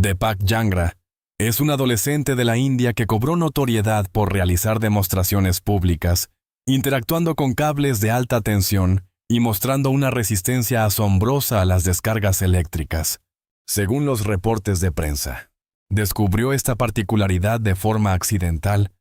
Deepak Jangra es un adolescente de la India que cobró notoriedad por realizar demostraciones públicas, interactuando con cables de alta tensión y mostrando una resistencia asombrosa a las descargas eléctricas. Según los reportes de prensa, descubrió esta particularidad de forma accidental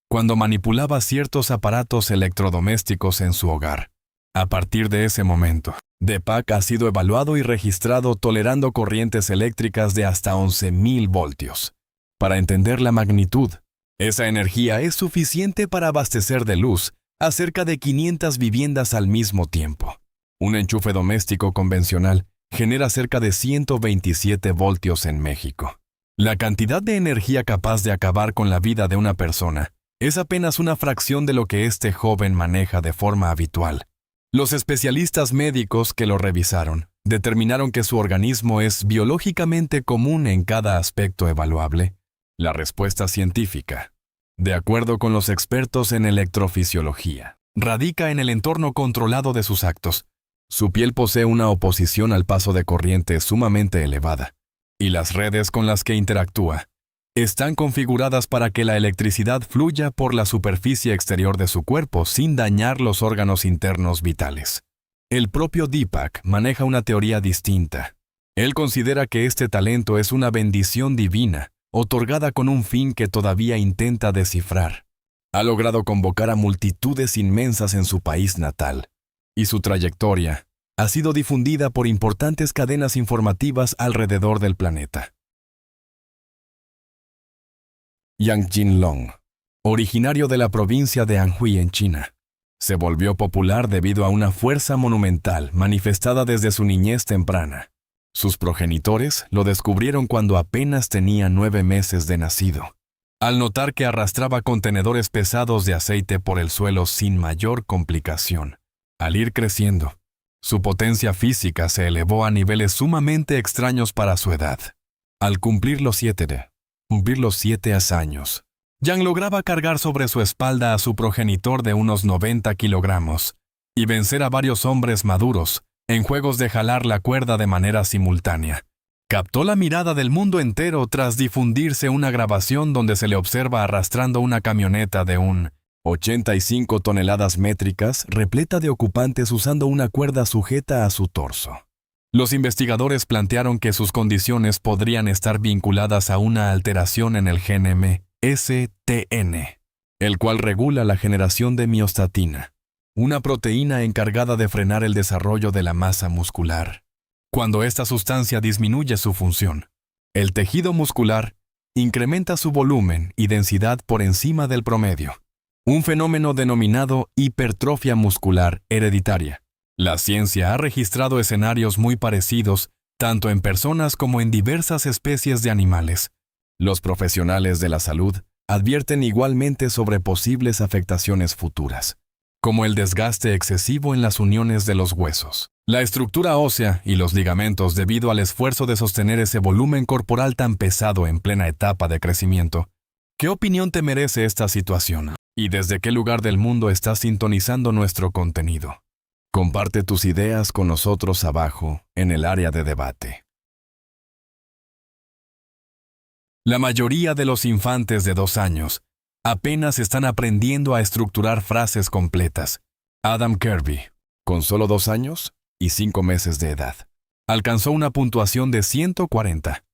cuando manipulaba ciertos aparatos electrodomésticos en su hogar. A partir de ese momento, Deepak ha sido evaluado y registrado tolerando corrientes eléctricas de hasta 11.000 voltios. Para entender la magnitud, esa energía es suficiente para abastecer de luz a cerca de 500 viviendas al mismo tiempo. Un enchufe doméstico convencional genera cerca de 127 voltios en México. La cantidad de energía capaz de acabar con la vida de una persona es apenas una fracción de lo que este joven maneja de forma habitual. Los especialistas médicos que lo revisaron determinaron que su organismo es biológicamente común en cada aspecto evaluable. La respuesta científica, de acuerdo con los expertos en electrofisiología, radica en el entorno controlado de sus actos. Su piel posee una oposición al paso de corriente sumamente elevada, y las redes con las que interactúa están configuradas para que la electricidad fluya por la superficie exterior de su cuerpo sin dañar los órganos internos vitales. El propio Deepak maneja una teoría distinta. Él considera que este talento es una bendición divina, otorgada con un fin que todavía intenta descifrar. Ha logrado convocar a multitudes inmensas en su país natal, y su trayectoria ha sido difundida por importantes cadenas informativas alrededor del planeta. Yang Jinlong, originario de la provincia de Anhui en China, se volvió popular debido a una fuerza monumental manifestada desde su niñez temprana. Sus progenitores lo descubrieron cuando apenas tenía 9 meses de nacido, al notar que arrastraba contenedores pesados de aceite por el suelo sin mayor complicación. Al ir creciendo, su potencia física se elevó a niveles sumamente extraños para su edad. Al cumplir los 7 años, Yang lograba cargar sobre su espalda a su progenitor de unos 90 kilogramos y vencer a varios hombres maduros en juegos de jalar la cuerda de manera simultánea. Captó la mirada del mundo entero tras difundirse una grabación donde se le observa arrastrando una camioneta de 85 toneladas métricas repleta de ocupantes usando una cuerda sujeta a su torso. Los investigadores plantearon que sus condiciones podrían estar vinculadas a una alteración en el gen MSTN, el cual regula la generación de miostatina, una proteína encargada de frenar el desarrollo de la masa muscular. Cuando esta sustancia disminuye su función, el tejido muscular incrementa su volumen y densidad por encima del promedio, un fenómeno denominado hipertrofia muscular hereditaria. La ciencia ha registrado escenarios muy parecidos tanto en personas como en diversas especies de animales. Los profesionales de la salud advierten igualmente sobre posibles afectaciones futuras, como el desgaste excesivo en las uniones de los huesos, la estructura ósea y los ligamentos debido al esfuerzo de sostener ese volumen corporal tan pesado en plena etapa de crecimiento. ¿Qué opinión te merece esta situación? ¿Y desde qué lugar del mundo estás sintonizando nuestro contenido? Comparte tus ideas con nosotros abajo en el área de debate. La mayoría de los infantes de 2 años apenas están aprendiendo a estructurar frases completas. Adam Kirby, con solo 2 años y 5 meses de edad, alcanzó una puntuación de 140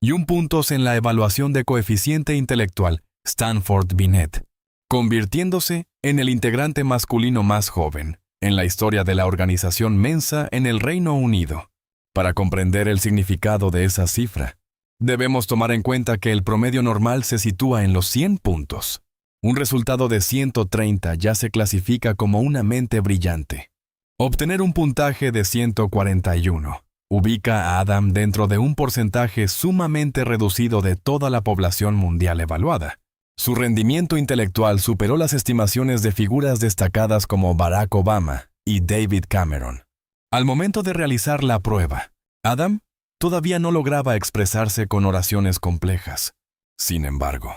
y un puntos en la evaluación de coeficiente intelectual Stanford Binet, convirtiéndose en el integrante masculino más joven en la historia de la organización Mensa en el Reino Unido. Para comprender el significado de esa cifra, debemos tomar en cuenta que el promedio normal se sitúa en los 100 puntos. Un resultado de 130 ya se clasifica como una mente brillante. Obtener un puntaje de 141 ubica a Adam dentro de un porcentaje sumamente reducido de toda la población mundial evaluada. Su rendimiento intelectual superó las estimaciones de figuras destacadas como Barack Obama y David Cameron. Al momento de realizar la prueba, Adam todavía no lograba expresarse con oraciones complejas. Sin embargo,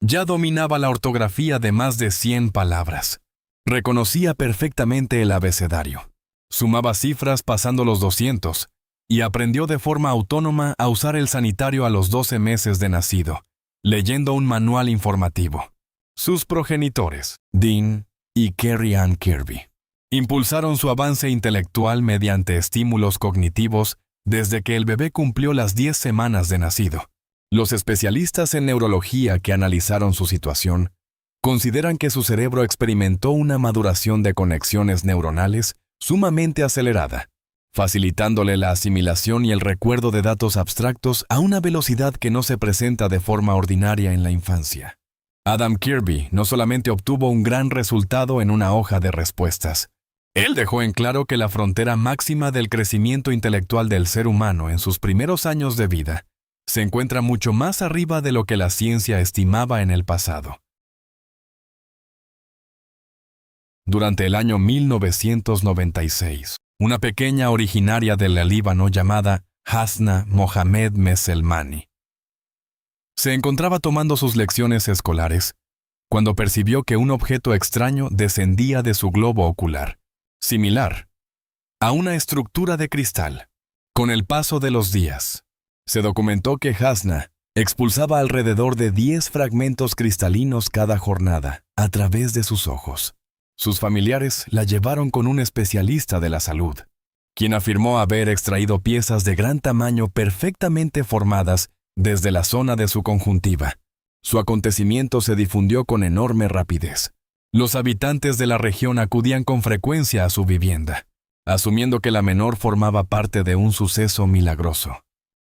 ya dominaba la ortografía de más de 100 palabras. Reconocía perfectamente el abecedario. Sumaba cifras pasando los 200 y aprendió de forma autónoma a usar el sanitario a los 12 meses de nacido, leyendo un manual informativo. Sus progenitores, Dean y Carrie Ann Kirby, impulsaron su avance intelectual mediante estímulos cognitivos desde que el bebé cumplió las 10 semanas de nacido. Los especialistas en neurología que analizaron su situación consideran que su cerebro experimentó una maduración de conexiones neuronales sumamente acelerada, facilitándole la asimilación y el recuerdo de datos abstractos a una velocidad que no se presenta de forma ordinaria en la infancia. Adam Kirby no solamente obtuvo un gran resultado en una hoja de respuestas, él dejó en claro que la frontera máxima del crecimiento intelectual del ser humano en sus primeros años de vida se encuentra mucho más arriba de lo que la ciencia estimaba en el pasado. Durante el año 1996, una pequeña originaria del Líbano llamada Hasna Mohamed Meselmani se encontraba tomando sus lecciones escolares cuando percibió que un objeto extraño descendía de su globo ocular, similar a una estructura de cristal. Con el paso de los días, se documentó que Hasna expulsaba alrededor de 10 fragmentos cristalinos cada jornada a través de sus ojos. Sus familiares la llevaron con un especialista de la salud, quien afirmó haber extraído piezas de gran tamaño perfectamente formadas desde la zona de su conjuntiva. Su acontecimiento se difundió con enorme rapidez. Los habitantes de la región acudían con frecuencia a su vivienda, asumiendo que la menor formaba parte de un suceso milagroso.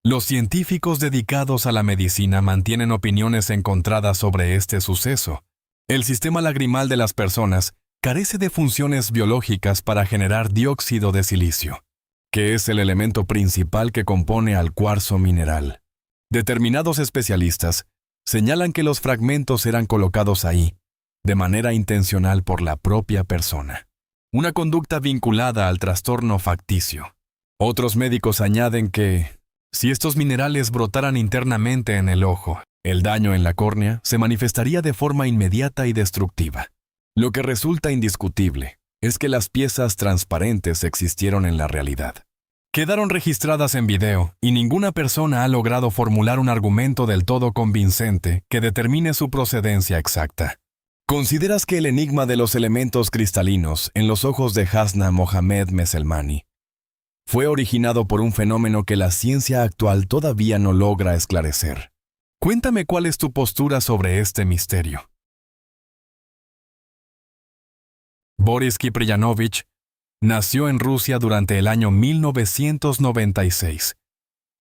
Los científicos dedicados a la medicina mantienen opiniones encontradas sobre este suceso. El sistema lagrimal de las personas carece de funciones biológicas para generar dióxido de silicio, que es el elemento principal que compone al cuarzo mineral. Determinados especialistas señalan que los fragmentos eran colocados ahí, de manera intencional por la propia persona. Una conducta vinculada al trastorno facticio. Otros médicos añaden que, si estos minerales brotaran internamente en el ojo, el daño en la córnea se manifestaría de forma inmediata y destructiva. Lo que resulta indiscutible es que las piezas transparentes existieron en la realidad. Quedaron registradas en video y ninguna persona ha logrado formular un argumento del todo convincente que determine su procedencia exacta. ¿Consideras que el enigma de los elementos cristalinos en los ojos de Hasna Mohamed Meselmani fue originado por un fenómeno que la ciencia actual todavía no logra esclarecer? Cuéntame cuál es tu postura sobre este misterio. Boris Kipriyanovich nació en Rusia durante el año 1996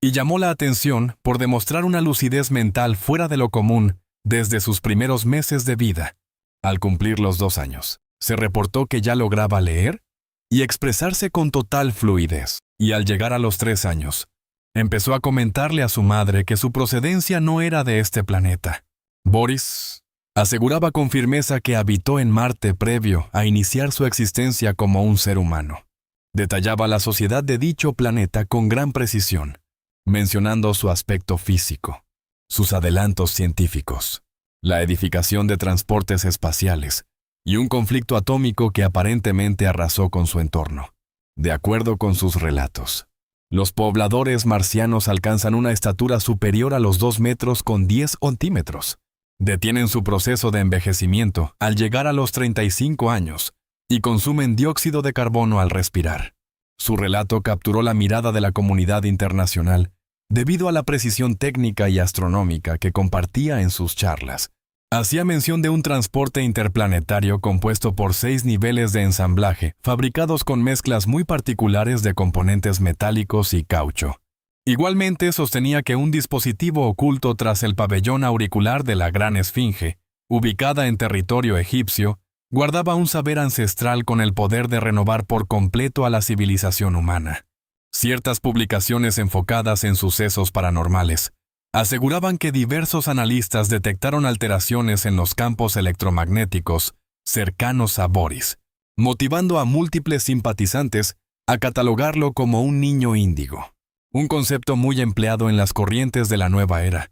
y llamó la atención por demostrar una lucidez mental fuera de lo común desde sus primeros meses de vida. Al cumplir los 2 años, se reportó que ya lograba leer y expresarse con total fluidez, y al llegar a los 3 años, empezó a comentarle a su madre que su procedencia no era de este planeta. Boris aseguraba con firmeza que habitó en Marte previo a iniciar su existencia como un ser humano. Detallaba la sociedad de dicho planeta con gran precisión, mencionando su aspecto físico, sus adelantos científicos, la edificación de transportes espaciales y un conflicto atómico que aparentemente arrasó con su entorno. De acuerdo con sus relatos, los pobladores marcianos alcanzan una estatura superior a los 2 metros con 10 centímetros. Detienen su proceso de envejecimiento al llegar a los 35 años y consumen dióxido de carbono al respirar. Su relato capturó la mirada de la comunidad internacional debido a la precisión técnica y astronómica que compartía en sus charlas. Hacía mención de un transporte interplanetario compuesto por 6 niveles de ensamblaje, fabricados con mezclas muy particulares de componentes metálicos y caucho. Igualmente sostenía que un dispositivo oculto tras el pabellón auricular de la Gran Esfinge, ubicada en territorio egipcio, guardaba un saber ancestral con el poder de renovar por completo a la civilización humana. Ciertas publicaciones enfocadas en sucesos paranormales aseguraban que diversos analistas detectaron alteraciones en los campos electromagnéticos cercanos a Boris, motivando a múltiples simpatizantes a catalogarlo como un niño índigo, un concepto muy empleado en las corrientes de la nueva era,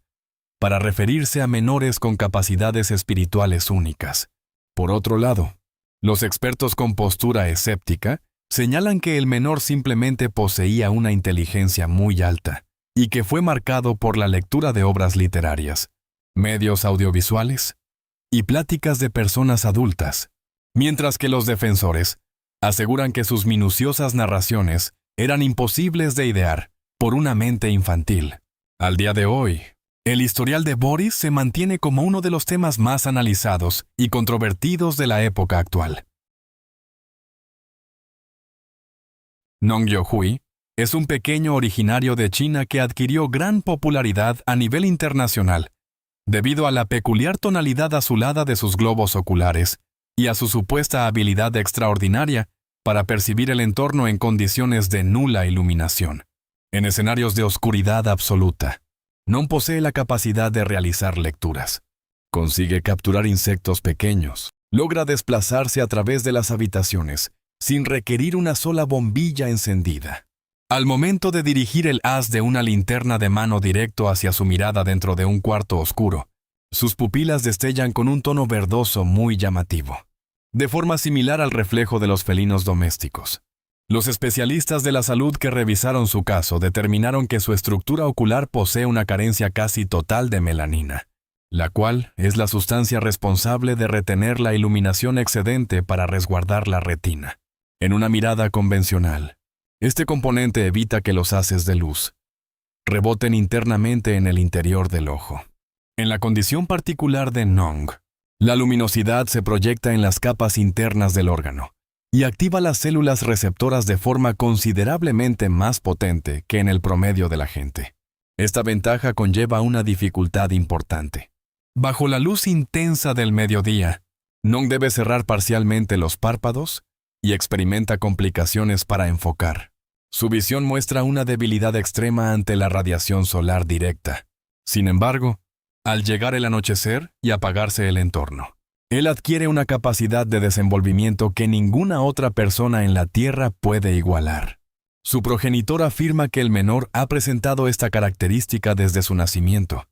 para referirse a menores con capacidades espirituales únicas. Por otro lado, los expertos con postura escéptica señalan que el menor simplemente poseía una inteligencia muy alta y que fue marcado por la lectura de obras literarias, medios audiovisuales y pláticas de personas adultas, mientras que los defensores aseguran que sus minuciosas narraciones eran imposibles de idear por una mente infantil. Al día de hoy, el historial de Boris se mantiene como uno de los temas más analizados y controvertidos de la época actual. Nong Yohui es un pequeño originario de China que adquirió gran popularidad a nivel internacional debido a la peculiar tonalidad azulada de sus globos oculares y a su supuesta habilidad extraordinaria para percibir el entorno en condiciones de nula iluminación. En escenarios de oscuridad absoluta, Nong posee la capacidad de realizar lecturas. Consigue capturar insectos pequeños, logra desplazarse a través de las habitaciones sin requerir una sola bombilla encendida. Al momento de dirigir el haz de una linterna de mano directo hacia su mirada dentro de un cuarto oscuro, sus pupilas destellan con un tono verdoso muy llamativo, de forma similar al reflejo de los felinos domésticos. Los especialistas de la salud que revisaron su caso determinaron que su estructura ocular posee una carencia casi total de melanina, la cual es la sustancia responsable de retener la iluminación excedente para resguardar la retina. En una mirada convencional, este componente evita que los haces de luz reboten internamente en el interior del ojo. En la condición particular de Nong, la luminosidad se proyecta en las capas internas del órgano y activa las células receptoras de forma considerablemente más potente que en el promedio de la gente. Esta ventaja conlleva una dificultad importante. Bajo la luz intensa del mediodía, Nong debe cerrar parcialmente los párpados y experimenta complicaciones para enfocar. Su visión muestra una debilidad extrema ante la radiación solar directa. Sin embargo, al llegar el anochecer y apagarse el entorno, él adquiere una capacidad de desenvolvimiento que ninguna otra persona en la Tierra puede igualar. Su progenitor afirma que el menor ha presentado esta característica desde su nacimiento.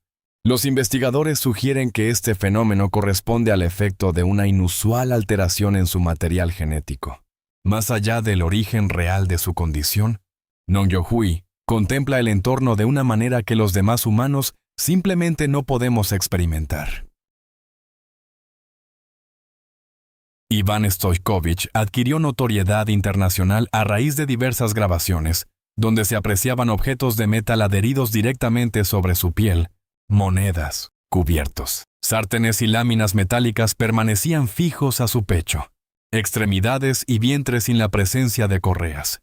Los investigadores sugieren que este fenómeno corresponde al efecto de una inusual alteración en su material genético. Más allá del origen real de su condición, Nong Yohui contempla el entorno de una manera que los demás humanos simplemente no podemos experimentar. Iván Stoikovich adquirió notoriedad internacional a raíz de diversas grabaciones, donde se apreciaban objetos de metal adheridos directamente sobre su piel, monedas, cubiertos, sártenes y láminas metálicas permanecían fijos a su pecho, extremidades y vientre sin la presencia de correas,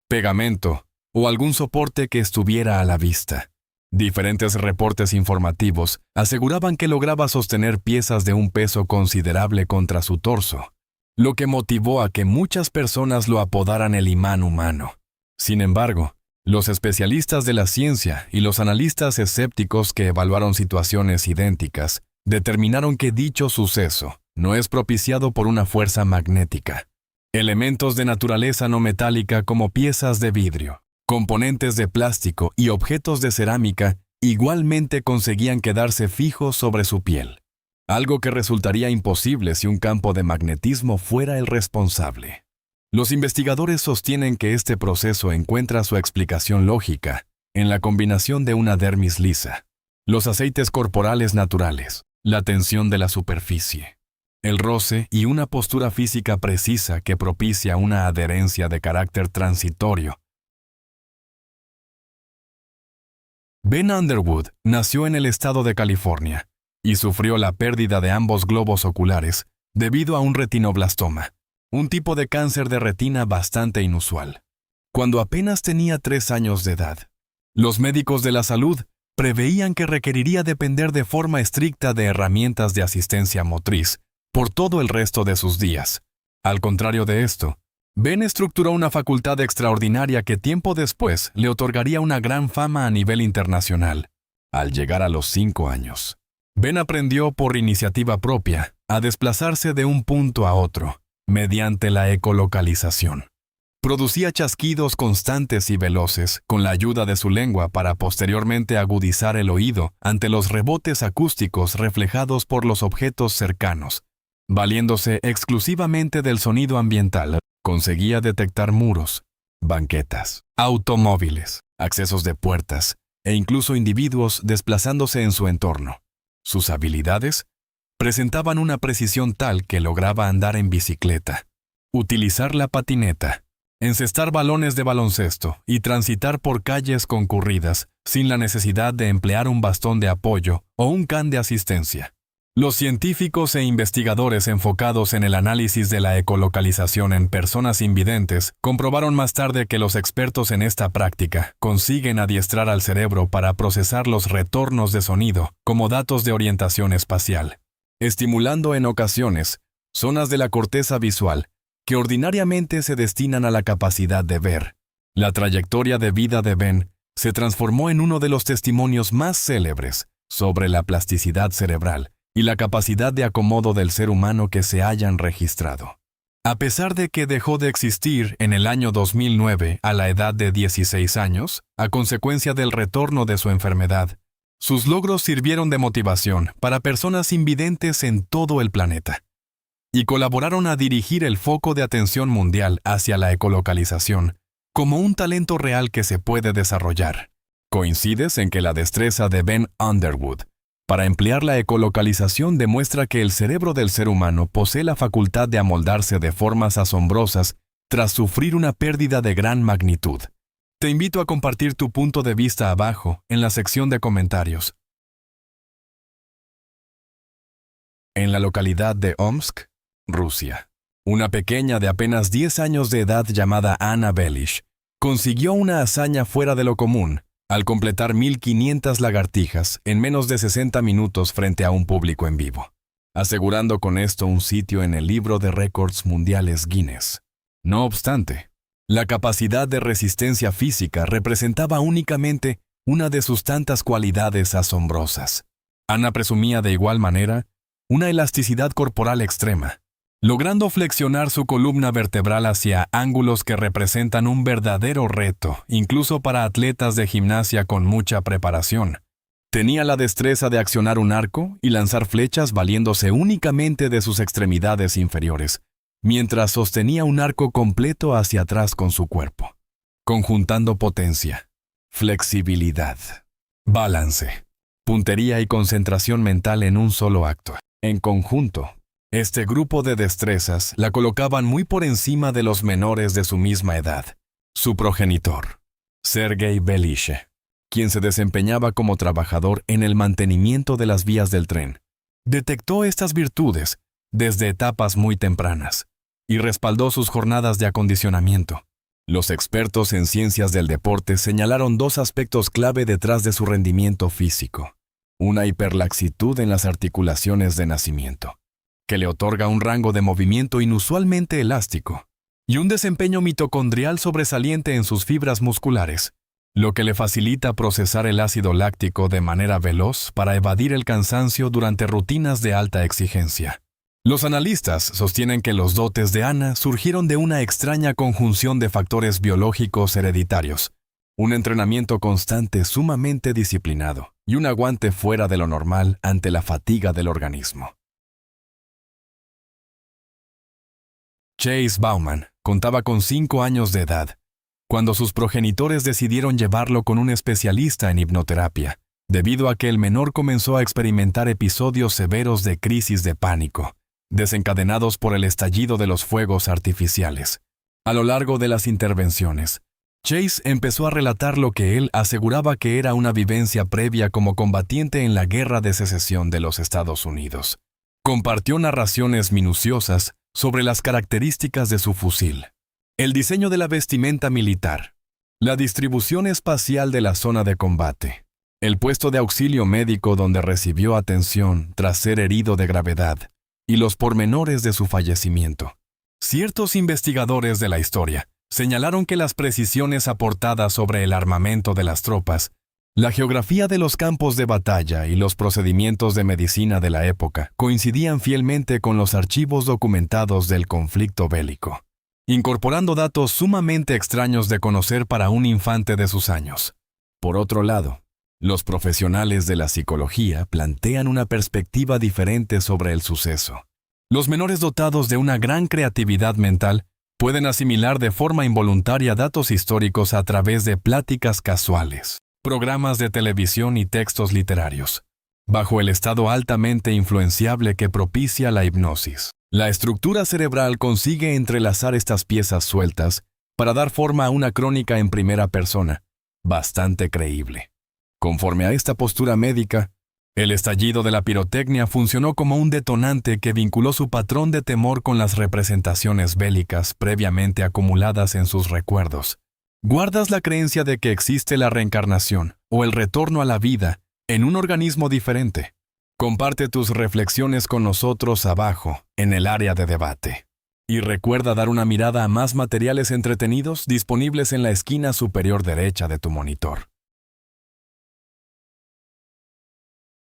pegamento o algún soporte que estuviera a la vista. Diferentes reportes informativos aseguraban que lograba sostener piezas de un peso considerable contra su torso, lo que motivó a que muchas personas lo apodaran el imán humano. Sin embargo, los especialistas de la ciencia y los analistas escépticos que evaluaron situaciones idénticas determinaron que dicho suceso no es propiciado por una fuerza magnética. Elementos de naturaleza no metálica como piezas de vidrio, componentes de plástico y objetos de cerámica igualmente conseguían quedarse fijos sobre su piel, algo que resultaría imposible si un campo de magnetismo fuera el responsable. Los investigadores sostienen que este proceso encuentra su explicación lógica en la combinación de una dermis lisa, los aceites corporales naturales, la tensión de la superficie, el roce y una postura física precisa que propicia una adherencia de carácter transitorio. Ben Underwood nació en el estado de California y sufrió la pérdida de ambos globos oculares debido a un retinoblastoma, un tipo de cáncer de retina bastante inusual. Cuando apenas tenía 3 años de edad, los médicos de la salud preveían que requeriría depender de forma estricta de herramientas de asistencia motriz por todo el resto de sus días. Al contrario de esto, Ben estructuró una facultad extraordinaria que tiempo después le otorgaría una gran fama a nivel internacional. Al llegar a los 5 años, Ben aprendió por iniciativa propia a desplazarse de un punto a otro mediante la ecolocalización. Producía chasquidos constantes y veloces con la ayuda de su lengua para posteriormente agudizar el oído ante los rebotes acústicos reflejados por los objetos cercanos, valiéndose exclusivamente del sonido ambiental Conseguía detectar muros, banquetas, automóviles, accesos de puertas e incluso individuos desplazándose en su entorno. Sus habilidades presentaban una precisión tal que lograba andar en bicicleta, utilizar la patineta, encestar balones de baloncesto y transitar por calles concurridas sin la necesidad de emplear un bastón de apoyo o un can de asistencia. Los científicos e investigadores enfocados en el análisis de la ecolocalización en personas invidentes comprobaron más tarde que los expertos en esta práctica consiguen adiestrar al cerebro para procesar los retornos de sonido como datos de orientación espacial, estimulando en ocasiones zonas de la corteza visual que ordinariamente se destinan a la capacidad de ver. La trayectoria de vida de Ben se transformó en uno de los testimonios más célebres sobre la plasticidad cerebral y la capacidad de acomodo del ser humano que se hayan registrado. A pesar de que dejó de existir en el año 2009 a la edad de 16 años, a consecuencia del retorno de su enfermedad, sus logros sirvieron de motivación para personas invidentes en todo el planeta y colaboraron a dirigir el foco de atención mundial hacia la ecolocalización como un talento real que se puede desarrollar. Coincides en que la destreza de Ben Underwood para emplear la ecolocalización demuestra que el cerebro del ser humano posee la facultad de amoldarse de formas asombrosas tras sufrir una pérdida de gran magnitud. Te invito a compartir tu punto de vista abajo en la sección de comentarios. En la localidad de Omsk, Rusia, una pequeña de apenas 10 años de edad llamada Anna Belish consiguió una hazaña fuera de lo común al completar 1500 lagartijas en menos de 60 minutos frente a un público en vivo, asegurando con esto un sitio en el libro de récords mundiales Guinness. No obstante, la capacidad de resistencia física representaba únicamente una de sus tantas cualidades asombrosas. Anna presumía de igual manera una elasticidad corporal extrema, logrando flexionar su columna vertebral hacia ángulos que representan un verdadero reto, incluso para atletas de gimnasia con mucha preparación. Tenía la destreza de accionar un arco y lanzar flechas valiéndose únicamente de sus extremidades inferiores, mientras sostenía un arco completo hacia atrás con su cuerpo, conjuntando potencia, flexibilidad, balance, puntería y concentración mental en un solo acto. En conjunto, este grupo de destrezas la colocaban muy por encima de los menores de su misma edad. Su progenitor, Sergei Belishe, quien se desempeñaba como trabajador en el mantenimiento de las vías del tren, detectó estas virtudes desde etapas muy tempranas y respaldó sus jornadas de acondicionamiento. Los expertos en ciencias del deporte señalaron dos aspectos clave detrás de su rendimiento físico: una hiperlaxitud en las articulaciones de nacimiento, que le otorga un rango de movimiento inusualmente elástico, y un desempeño mitocondrial sobresaliente en sus fibras musculares, lo que le facilita procesar el ácido láctico de manera veloz para evadir el cansancio durante rutinas de alta exigencia. Los analistas sostienen que los dotes de Anna surgieron de una extraña conjunción de factores biológicos hereditarios, un entrenamiento constante sumamente disciplinado y un aguante fuera de lo normal ante la fatiga del organismo. Chase Bauman contaba con 5 años de edad cuando sus progenitores decidieron llevarlo con un especialista en hipnoterapia, debido a que el menor comenzó a experimentar episodios severos de crisis de pánico, desencadenados por el estallido de los fuegos artificiales. A lo largo de las intervenciones, Chase empezó a relatar lo que él aseguraba que era una vivencia previa como combatiente en la Guerra de Secesión de los Estados Unidos. Compartió narraciones minuciosas sobre las características de su fusil, el diseño de la vestimenta militar, la distribución espacial de la zona de combate, el puesto de auxilio médico donde recibió atención tras ser herido de gravedad, y los pormenores de su fallecimiento. Ciertos investigadores de la historia señalaron que las precisiones aportadas sobre el armamento de las tropas, la geografía de los campos de batalla y los procedimientos de medicina de la época coincidían fielmente con los archivos documentados del conflicto bélico, incorporando datos sumamente extraños de conocer para un infante de sus años. Por otro lado, los profesionales de la psicología plantean una perspectiva diferente sobre el suceso. Los menores dotados de una gran creatividad mental Pueden asimilar de forma involuntaria datos históricos a través de pláticas casuales, programas de televisión y textos literarios, bajo el estado altamente influenciable que propicia la hipnosis. La estructura cerebral consigue entrelazar estas piezas sueltas para dar forma a una crónica en primera persona, bastante creíble. Conforme a esta postura médica, el estallido de la pirotecnia funcionó como un detonante que vinculó su patrón de temor con las representaciones bélicas previamente acumuladas en sus recuerdos. ¿Guardas la creencia de que existe la reencarnación o el retorno a la vida en un organismo diferente? Comparte tus reflexiones con nosotros abajo, en el área de debate. Y recuerda dar una mirada a más materiales entretenidos disponibles en la esquina superior derecha de tu monitor.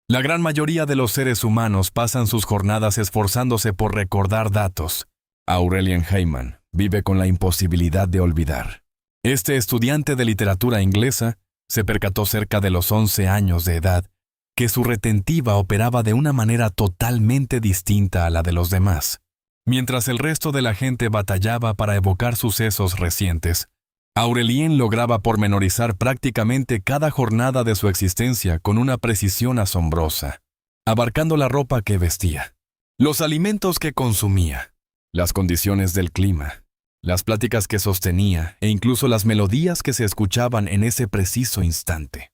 La gran mayoría de los seres humanos pasan sus jornadas esforzándose por recordar datos. Aurelian Heyman vive con la imposibilidad de olvidar. Este estudiante de literatura inglesa se percató cerca de los 11 años de edad que su retentiva operaba de una manera totalmente distinta a la de los demás. Mientras el resto de la gente batallaba para evocar sucesos recientes, Aurelien lograba pormenorizar prácticamente cada jornada de su existencia con una precisión asombrosa, abarcando la ropa que vestía, los alimentos que consumía, las condiciones del clima, las pláticas que sostenía e incluso las melodías que se escuchaban en ese preciso instante.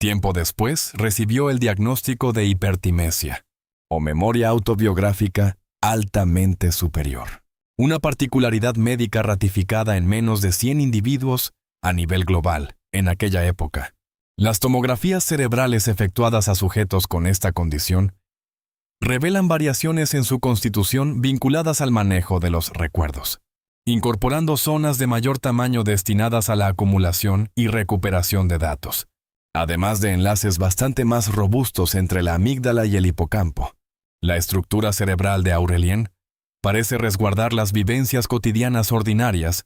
Tiempo después recibió el diagnóstico de hipertimesia, o memoria autobiográfica altamente superior. Una particularidad médica ratificada en menos de 100 individuos a nivel global en aquella época. Las tomografías cerebrales efectuadas a sujetos con esta condición revelan variaciones en su constitución vinculadas al manejo de los recuerdos, incorporando zonas de mayor tamaño destinadas a la acumulación y recuperación de datos, además de enlaces bastante más robustos entre la amígdala y el hipocampo. La estructura cerebral de Aurelien parece resguardar las vivencias cotidianas ordinarias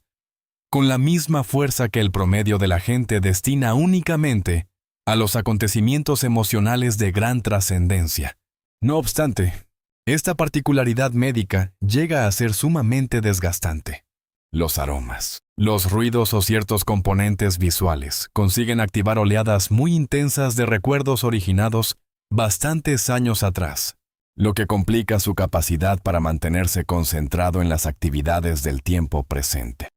con la misma fuerza que el promedio de la gente destina únicamente a los acontecimientos emocionales de gran trascendencia. No obstante, esta particularidad médica llega a ser sumamente desgastante. Los aromas, los ruidos o ciertos componentes visuales consiguen activar oleadas muy intensas de recuerdos originados bastantes años atrás, lo que complica su capacidad para mantenerse concentrado en las actividades del tiempo presente.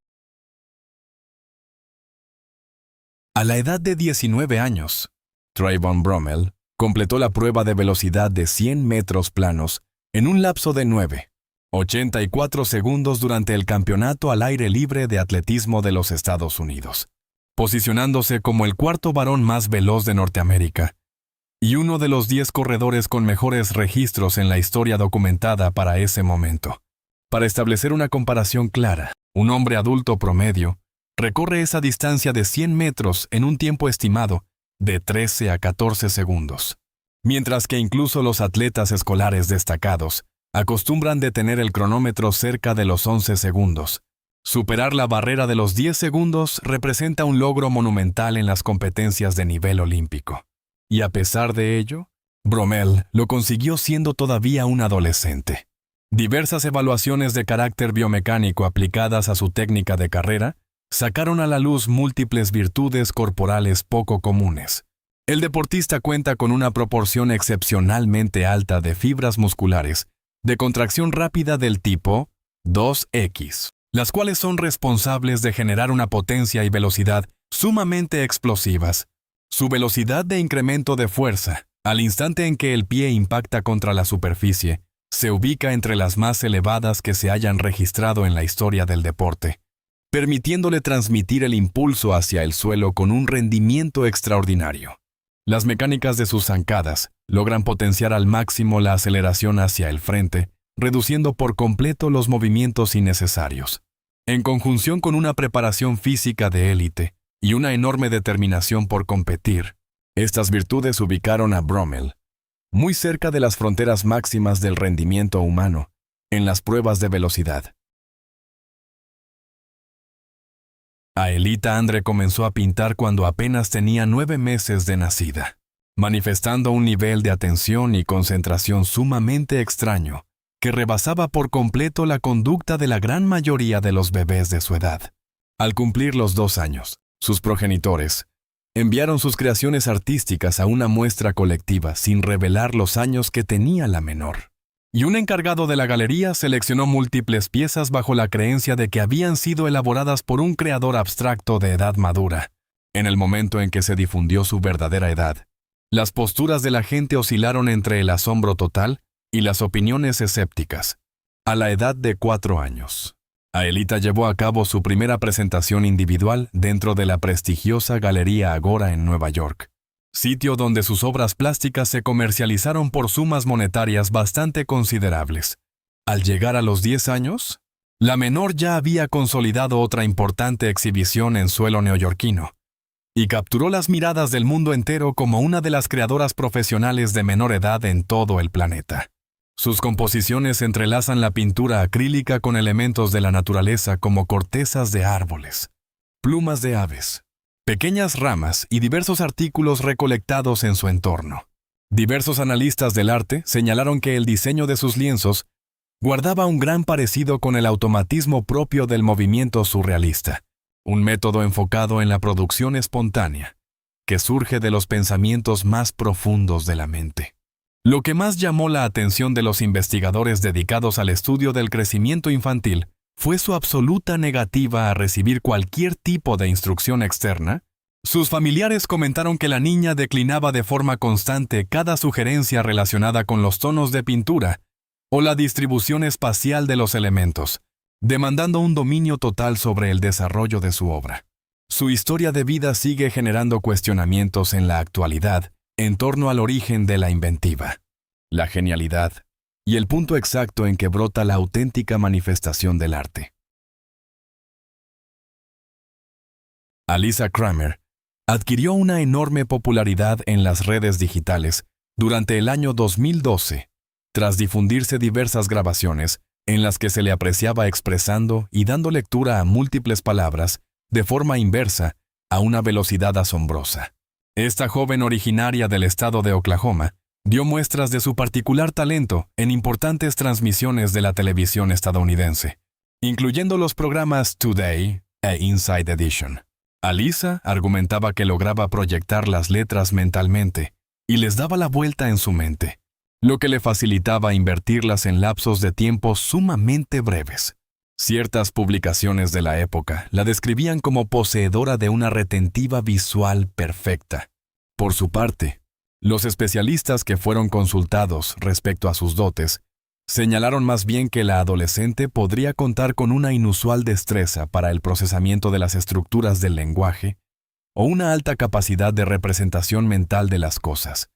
A la edad de 19 años, Trayvon Bromell completó la prueba de velocidad de 100 metros planos en un lapso de 9,84 segundos durante el Campeonato al Aire Libre de Atletismo de los Estados Unidos, posicionándose como el cuarto varón más veloz de Norteamérica y uno de los 10 corredores con mejores registros en la historia documentada para ese momento. Para establecer una comparación clara, un hombre adulto promedio recorre esa distancia de 100 metros en un tiempo estimado de 13 a 14 segundos, mientras que incluso los atletas escolares destacados acostumbran detener el cronómetro cerca de los 11 segundos. Superar la barrera de los 10 segundos representa un logro monumental en las competencias de nivel olímpico. Y a pesar de ello, Bromell lo consiguió siendo todavía un adolescente. Diversas evaluaciones de carácter biomecánico aplicadas a su técnica de carrera sacaron a la luz múltiples virtudes corporales poco comunes. El deportista cuenta con una proporción excepcionalmente alta de fibras musculares de contracción rápida del tipo 2X, las cuales son responsables de generar una potencia y velocidad sumamente explosivas. Su velocidad de incremento de fuerza, al instante en que el pie impacta contra la superficie, se ubica entre las más elevadas que se hayan registrado en la historia del deporte, permitiéndole transmitir el impulso hacia el suelo con un rendimiento extraordinario. Las mecánicas de sus zancadas logran potenciar al máximo la aceleración hacia el frente, reduciendo por completo los movimientos innecesarios. En conjunción con una preparación física de élite y una enorme determinación por competir, estas virtudes ubicaron a Bromell muy cerca de las fronteras máximas del rendimiento humano en las pruebas de velocidad. Aelita Andre comenzó a pintar cuando apenas tenía 9 meses de nacida, manifestando un nivel de atención y concentración sumamente extraño que rebasaba por completo la conducta de la gran mayoría de los bebés de su edad. Al cumplir los 2 años, sus progenitores enviaron sus creaciones artísticas a una muestra colectiva sin revelar los años que tenía la menor. Y un encargado de la galería seleccionó múltiples piezas bajo la creencia de que habían sido elaboradas por un creador abstracto de edad madura. En el momento en que se difundió su verdadera edad, las posturas de la gente oscilaron entre el asombro total y las opiniones escépticas. A la edad de 4 años, Aelita llevó a cabo su primera presentación individual dentro de la prestigiosa Galería Agora en Nueva York, sitio donde sus obras plásticas se comercializaron por sumas monetarias bastante considerables. Al llegar a los 10 años, la menor ya había consolidado otra importante exhibición en suelo neoyorquino, y capturó las miradas del mundo entero como una de las creadoras profesionales de menor edad en todo el planeta. Sus composiciones entrelazan la pintura acrílica con elementos de la naturaleza como cortezas de árboles, plumas de aves, pequeñas ramas y diversos artículos recolectados en su entorno. Diversos analistas del arte señalaron que el diseño de sus lienzos guardaba un gran parecido con el automatismo propio del movimiento surrealista, un método enfocado en la producción espontánea, que surge de los pensamientos más profundos de la mente. Lo que más llamó la atención de los investigadores dedicados al estudio del crecimiento infantil fue su absoluta negativa a recibir cualquier tipo de instrucción externa. Sus familiares comentaron que la niña declinaba de forma constante cada sugerencia relacionada con los tonos de pintura o la distribución espacial de los elementos, demandando un dominio total sobre el desarrollo de su obra. Su historia de vida sigue generando cuestionamientos en la actualidad en torno al origen de la inventiva, la genialidad y el punto exacto en que brota la auténtica manifestación del arte. Alisa Kramer adquirió una enorme popularidad en las redes digitales durante el año 2012, tras difundirse diversas grabaciones en las que se le apreciaba expresando y dando lectura a múltiples palabras de forma inversa a una velocidad asombrosa. Esta joven originaria del estado de Oklahoma dio muestras de su particular talento en importantes transmisiones de la televisión estadounidense, incluyendo los programas Today e Inside Edition. Alisa argumentaba que lograba proyectar las letras mentalmente y les daba la vuelta en su mente, lo que le facilitaba invertirlas en lapsos de tiempo sumamente breves. Ciertas publicaciones de la época la describían como poseedora de una retentiva visual perfecta. Por su parte, los especialistas que fueron consultados respecto a sus dotes señalaron más bien que la adolescente podría contar con una inusual destreza para el procesamiento de las estructuras del lenguaje o una alta capacidad de representación mental de las cosas.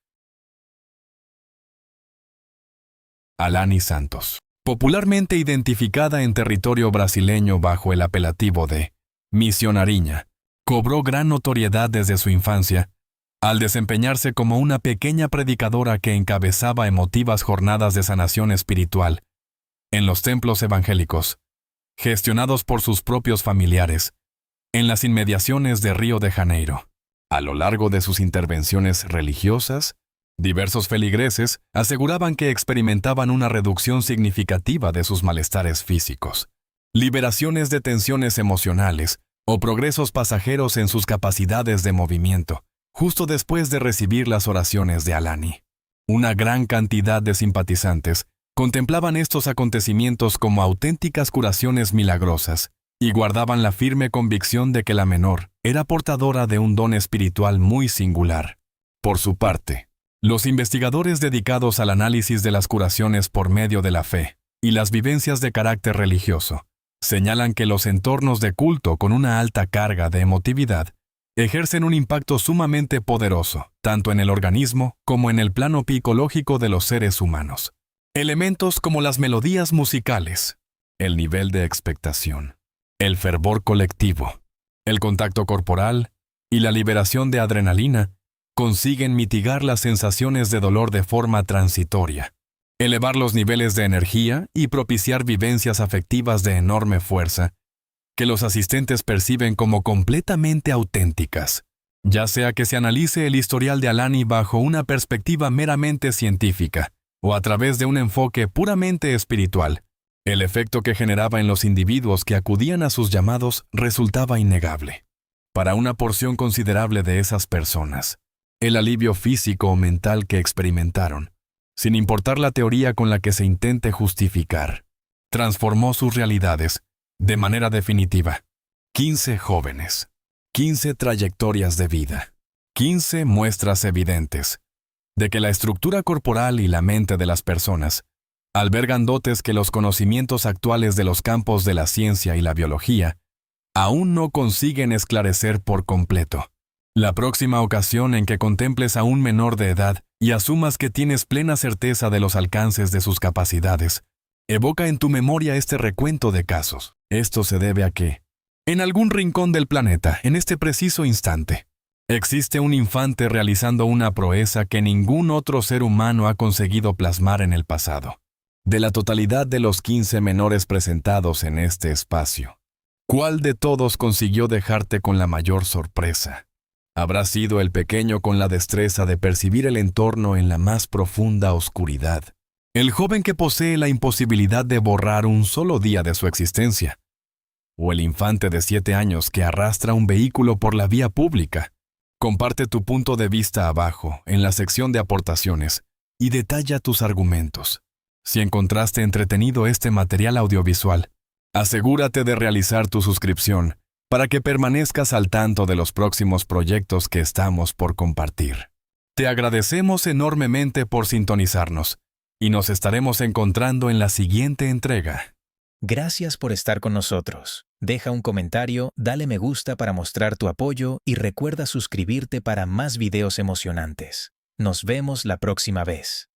Alani Santos, popularmente identificada en territorio brasileño bajo el apelativo de Missionariña, cobró gran notoriedad desde su infancia al desempeñarse como una pequeña predicadora que encabezaba emotivas jornadas de sanación espiritual en los templos evangélicos, gestionados por sus propios familiares, en las inmediaciones de Río de Janeiro. A lo largo de sus intervenciones religiosas, diversos feligreses aseguraban que experimentaban una reducción significativa de sus malestares físicos, liberaciones de tensiones emocionales o progresos pasajeros en sus capacidades de movimiento, justo después de recibir las oraciones de Alani. Una gran cantidad de simpatizantes contemplaban estos acontecimientos como auténticas curaciones milagrosas y guardaban la firme convicción de que la menor era portadora de un don espiritual muy singular. Por su parte, los investigadores dedicados al análisis de las curaciones por medio de la fe y las vivencias de carácter religioso señalan que los entornos de culto con una alta carga de emotividad ejercen un impacto sumamente poderoso, tanto en el organismo como en el plano psicológico de los seres humanos. Elementos como las melodías musicales, el nivel de expectación, el fervor colectivo, el contacto corporal y la liberación de adrenalina consiguen mitigar las sensaciones de dolor de forma transitoria, elevar los niveles de energía y propiciar vivencias afectivas de enorme fuerza que los asistentes perciben como completamente auténticas, ya sea que se analice el historial de Alani bajo una perspectiva meramente científica o a través de un enfoque puramente espiritual, el efecto que generaba en los individuos que acudían a sus llamados resultaba innegable. Para una porción considerable de esas personas, el alivio físico o mental que experimentaron, sin importar la teoría con la que se intente justificar, transformó sus realidades de manera definitiva. 15 jóvenes, 15 trayectorias de vida, 15 muestras evidentes de que la estructura corporal y la mente de las personas albergan dotes que los conocimientos actuales de los campos de la ciencia y la biología aún no consiguen esclarecer por completo. La próxima ocasión en que contemples a un menor de edad y asumas que tienes plena certeza de los alcances de sus capacidades, evoca en tu memoria este recuento de casos. Esto se debe a que, en algún rincón del planeta, en este preciso instante, existe un infante realizando una proeza que ningún otro ser humano ha conseguido plasmar en el pasado. De la totalidad de los 15 menores presentados en este espacio, ¿cuál de todos consiguió dejarte con la mayor sorpresa? Habrá sido el pequeño con la destreza de percibir el entorno en la más profunda oscuridad, el joven que posee la imposibilidad de borrar un solo día de su existencia, o el infante de 7 años que arrastra un vehículo por la vía pública. Comparte tu punto de vista abajo, en la sección de aportaciones, y detalla tus argumentos. Si encontraste entretenido este material audiovisual, asegúrate de realizar tu suscripción para que permanezcas al tanto de los próximos proyectos que estamos por compartir. Te agradecemos enormemente por sintonizarnos y nos estaremos encontrando en la siguiente entrega. Gracias por estar con nosotros. Deja un comentario, dale me gusta para mostrar tu apoyo y recuerda suscribirte para más videos emocionantes. Nos vemos la próxima vez.